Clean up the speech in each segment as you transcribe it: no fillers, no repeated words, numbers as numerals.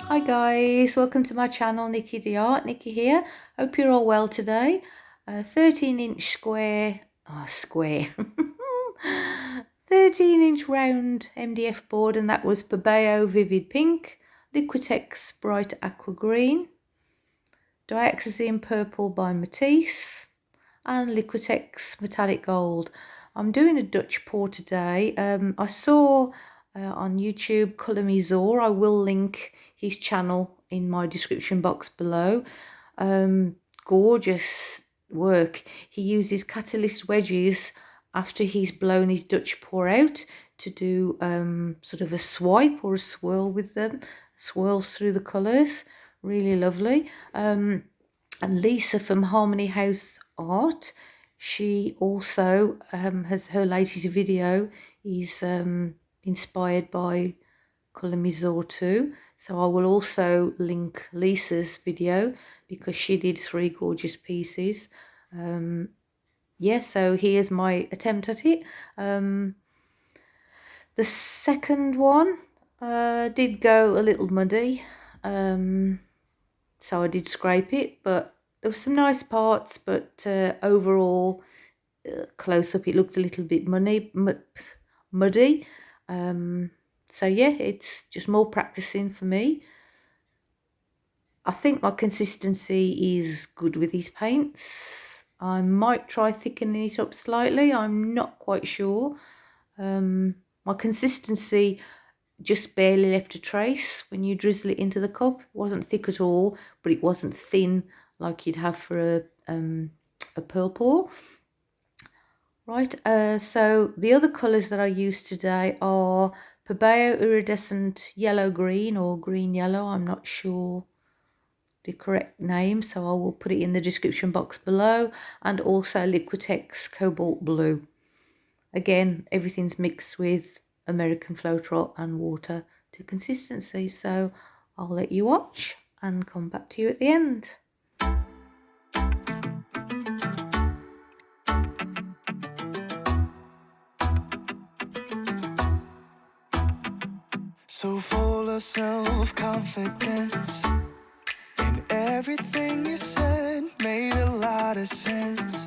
Hi guys, welcome to my channel, Niki the Art. Niki here. Hope you're all well today. 13-inch square, 13-inch round MDF board, and that was Pebeo Vivid Pink, Liquitex Bright Aqua Green, Dioxazine Purple by Matisse, and Liquitex Metallic Gold. I'm doing a Dutch pour today. I saw on YouTube Colour Me Zor. I will link his channel in my description box below. Gorgeous work. He uses catalyst wedges after he's blown his Dutch pour out to do sort of a swipe or a swirl with them. Swirls through the colours. Really lovely. And Lisa from Harmony House Art, she also has her latest video is inspired by Colour Me Zor too. So I will also link Lisa's video because she did 3 gorgeous pieces. Yeah, so here's my attempt at it. The second one did go a little muddy. So I did scrape it, but there were some nice parts, but overall, close up, it looked a little bit muddy. So yeah, it's just more practicing for me. I think my consistency is good with these paints. I might try thickening it up slightly. I'm not quite sure. My consistency just barely left a trace when you drizzle it into the cup. It wasn't thick at all, but it wasn't thin like you'd have for a pearl pour. Right, so the other colours that I used today are Pebeo Iridescent Yellow Green or Green Yellow. I'm not sure the correct name, so I will put it in the description box below, and also Liquitex Cobalt Blue. Again, everything's mixed with American Floetrol and water to consistency. So I'll let you watch and come back to you at the end. So full of self-confidence, and everything you said made a lot of sense.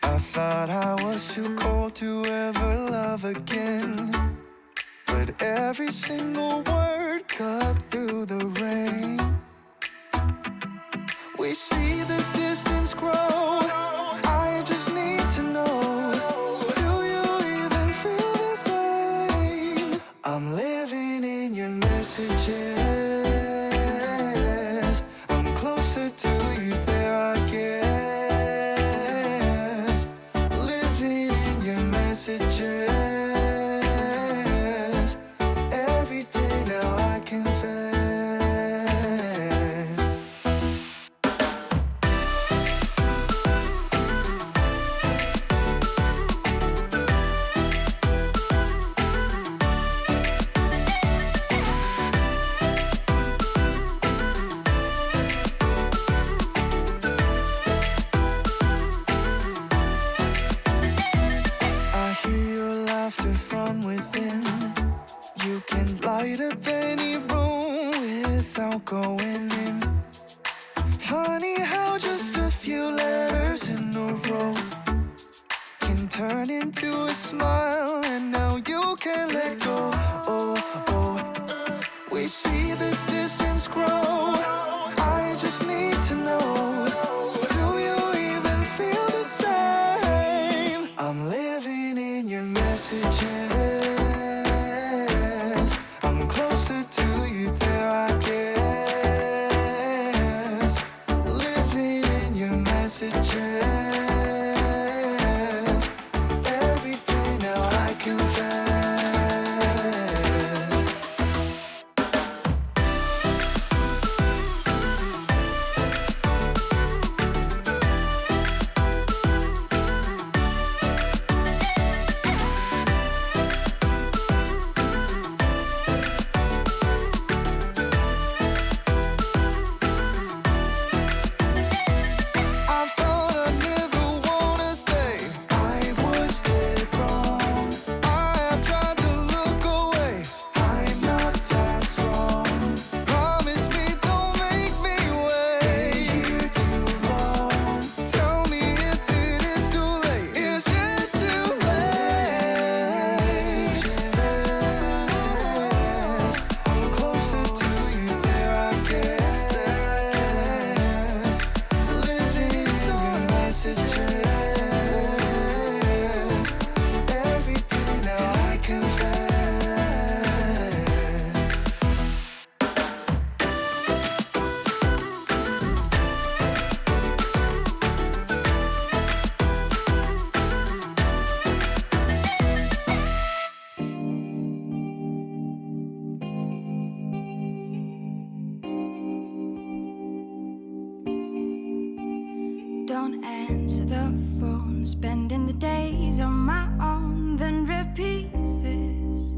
I thought I was too cold to ever love again, but every single word cut through the rain. We see the distance grow. I just need to know, do you even feel the same? I'm living in your messages. I'm closer to you there, I guess. Living in your messages. Every day now I confess. From within, you can light up any room without going in. Funny how just a few letters in a row can turn into a smile, and now you can't let go. Oh, oh. We see the distance grow. I just need to know, do you even feel the same? I'm living in your messages. I'm closer to you there, I guess. Living in your messages. Every day now I confess. answer the phone, spending the days on my own, then repeats this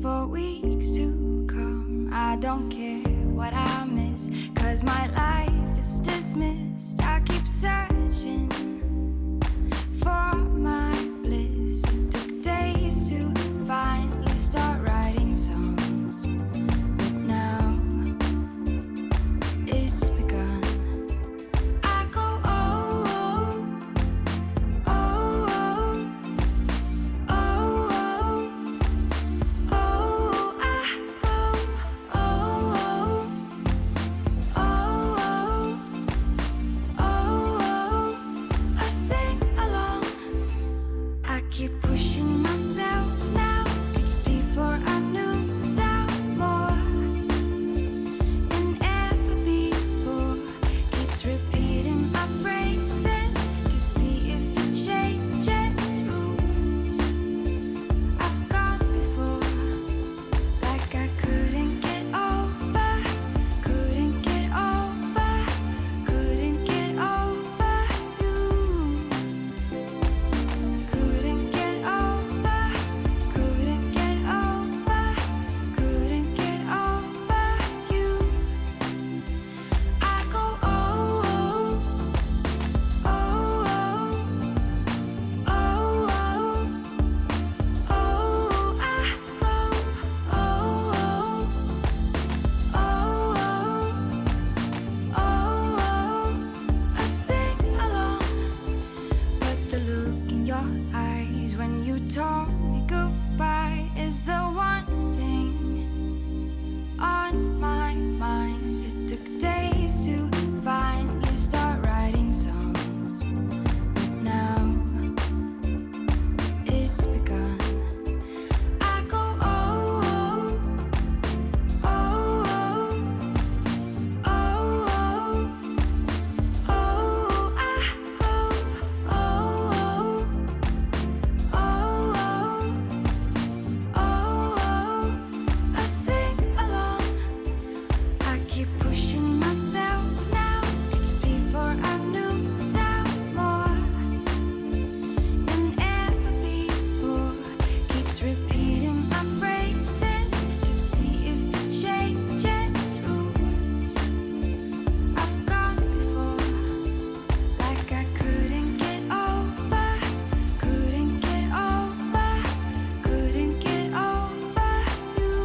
for weeks to come. I don't care what I miss, 'cause my life is dismissed. I keep searching for my bliss. It took days to finally start writing songs, but now it's begun. I go oh, oh, oh, oh, oh, oh, oh. I go oh, oh, oh, oh, oh. I sing along. I keep pushing myself now, deeper. I knew sound more than ever before. Keeps repeating my phrases to see if it changes rules I've gone before. Like I couldn't get over, couldn't get over, couldn't get over you. Couldn't get over, couldn't get over, couldn't get over you. I go oh, oh, oh, oh, oh, oh. I go oh, oh, oh, oh. I sing along. But the look in your eyes when you told me goodbye is the one thing on my mind. It took days to finally start writing songs, but now it's begun. I go oh, oh, oh, oh, oh. Oh, I go oh, oh, oh, oh. I sing along. I keep pushing myself now, deeper. I knew sound more than ever before. Keeps repeating my phrases to see if it changes rules I've gone before. Like I couldn't get over, couldn't get over, couldn't get over you.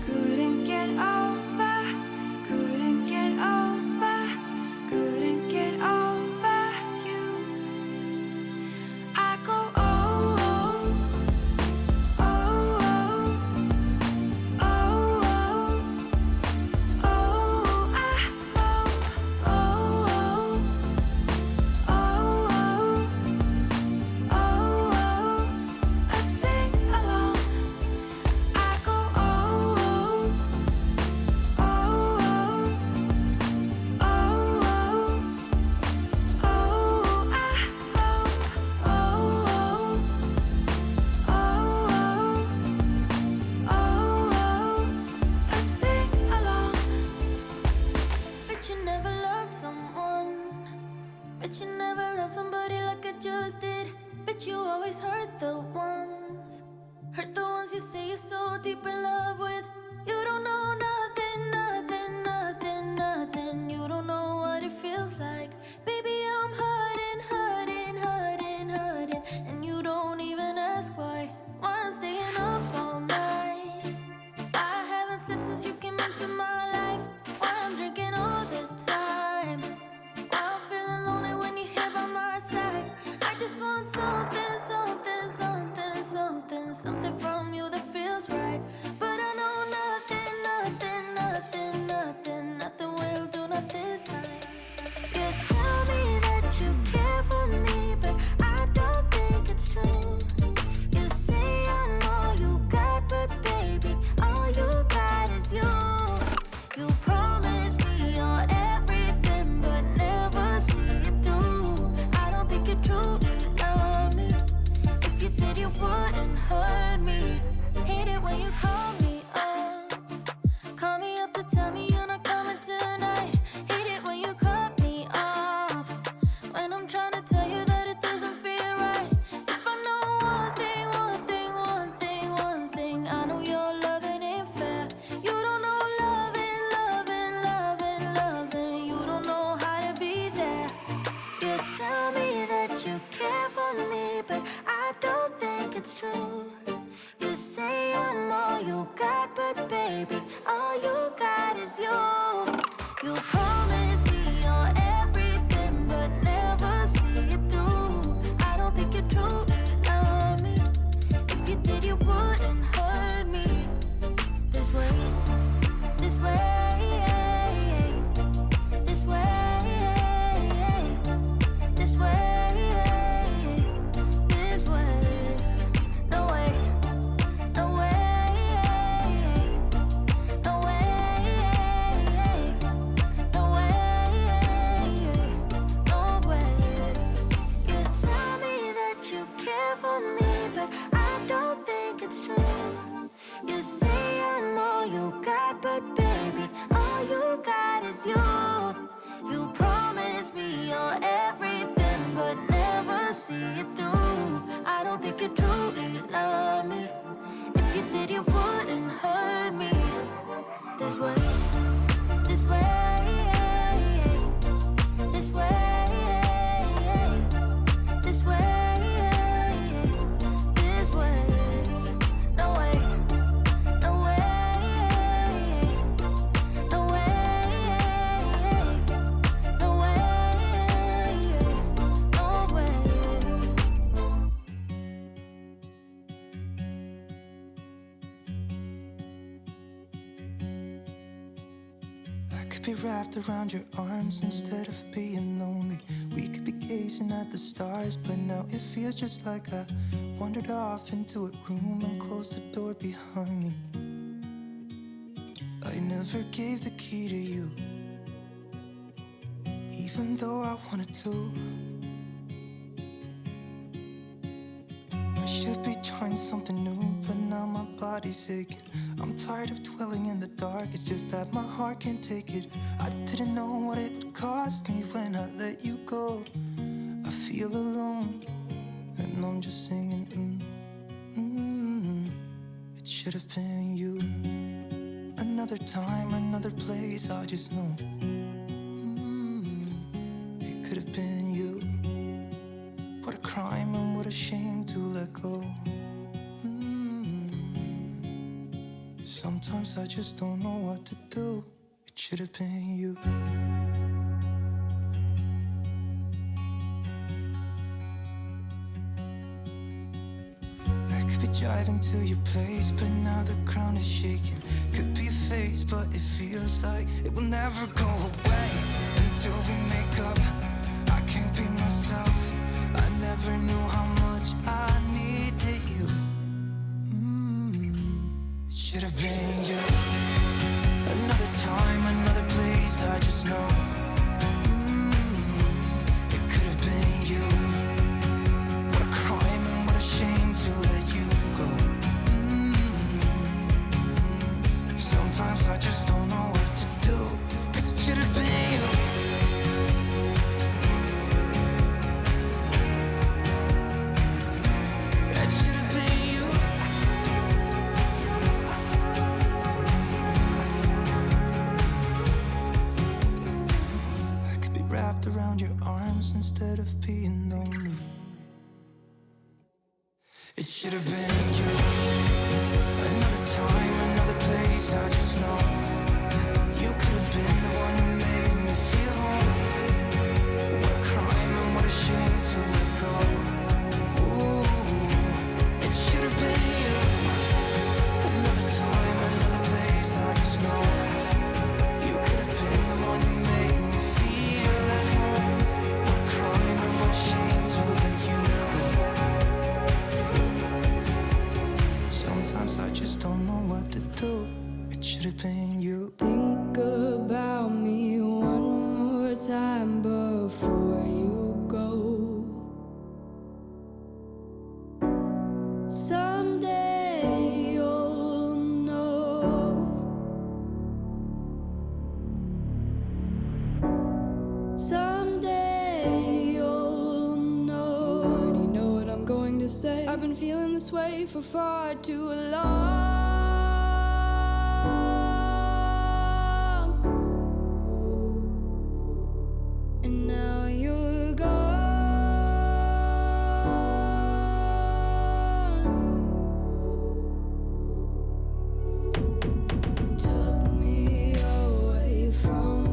Couldn't get over, couldn't get over, couldn't get over you. I go oh, oh, oh, oh, oh, oh. I go oh, oh, oh, oh. I sing along. I go oh, oh, oh, oh, oh. I go I sing along. Bet you never loved someone. Bet you never loved somebody like I just did. Bet you always hurt the ones you say you're so deep in love with. You don't know nothing, nothing, nothing, nothing. You don't know what it feels like. Baby, I'm hurting, hurting, hurting, hurting, and you don't even ask why I'm staying up all night. I haven't slept since you came into my life. Why I'm drinking all the time. Why I'm feeling lonely when you're here by my side. I just want something, something, something, something, something from you that feels right. But I know nothing, nothing, nothing, nothing, nothing will do not this time. You tell me that you care for me, but I don't think it's true. You say I'm all you got, but baby, all you got is you. You promise me you're everything, but never see it through. I don't think you truly love me. If you did, you wouldn't hurt me. Hate it when you call me up. Call me up to tell me you're not coming tonight. Hate it when you cut me off. You promise me you're everything, but never see it through. I don't think you truly love me. If you did, you wouldn't hurt me this way, this way, this way, this way, this way. No way, no way, no way, no way, no way. You tell me that you care for me, but I don't think it's true. You say I'm all you got, but baby, all you got is you. You promise me you're everything, but never see it through. I don't think you truly love me. If you did, you wouldn't hurt me this way, this way, this way, this way, this way. No way, no way, no way, no way, no way. I could be wrapped around your arms instead of being lonely. We could be gazing at the stars, but now it feels just like I wandered off into a room and closed the door behind me. I never gave the key to you, even though I wanted to. I should be trying something new, but now my body's aching. I'm tired of dwelling in the dark, it's just that my heart can't take it. I didn't know what it would cost me when I let you go. I feel alone, and I'm just singing, It should have been you. Another time, another place, I just know. It could have been you. What a crime and what a shame to let go. Sometimes I just don't know what to do. It should have been you. I could be driving to your place, but now the ground is shaking. Could be a phase, but it feels like it will never go away until we make up. I can't be myself. I never knew how much I needed you. It should have been you. Another time, another place, I just know. It could have been you. What a crime and what a shame to let you go. Sometimes I just don't know what to do, 'cause it should have been you. It should have been you. I could be wrapped around your arms instead of being lonely. It should have been you. Another time, another place, I just know. You could have been the one who made me feel home. What a crime and what a shame to let go. Ooh, it should have been you. Another time, another place, I just know. You could have been the one who made me feel at home. What a crime and what a shame to let you go. Sometimes I just don't know what to do. It should have been you. Think about me one more time before you go. Someday you'll know. Someday you'll know. You know what I'm going to say? I've been feeling this way for far too long. And now you're gone. Took me away from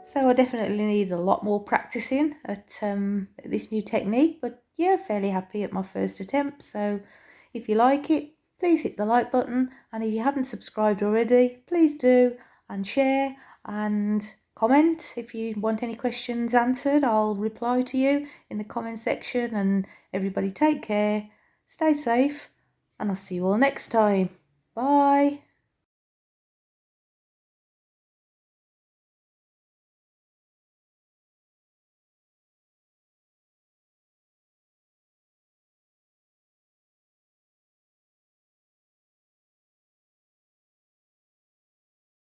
So I definitely need a lot more practicing at this new technique, but yeah, fairly happy at my first attempt. So if you like it, please hit the like button, and if you haven't subscribed already, please do, and share and comment. If you want any questions answered, I'll reply to you in the comment section. And everybody take care, stay safe, and I'll see you all next time. Bye.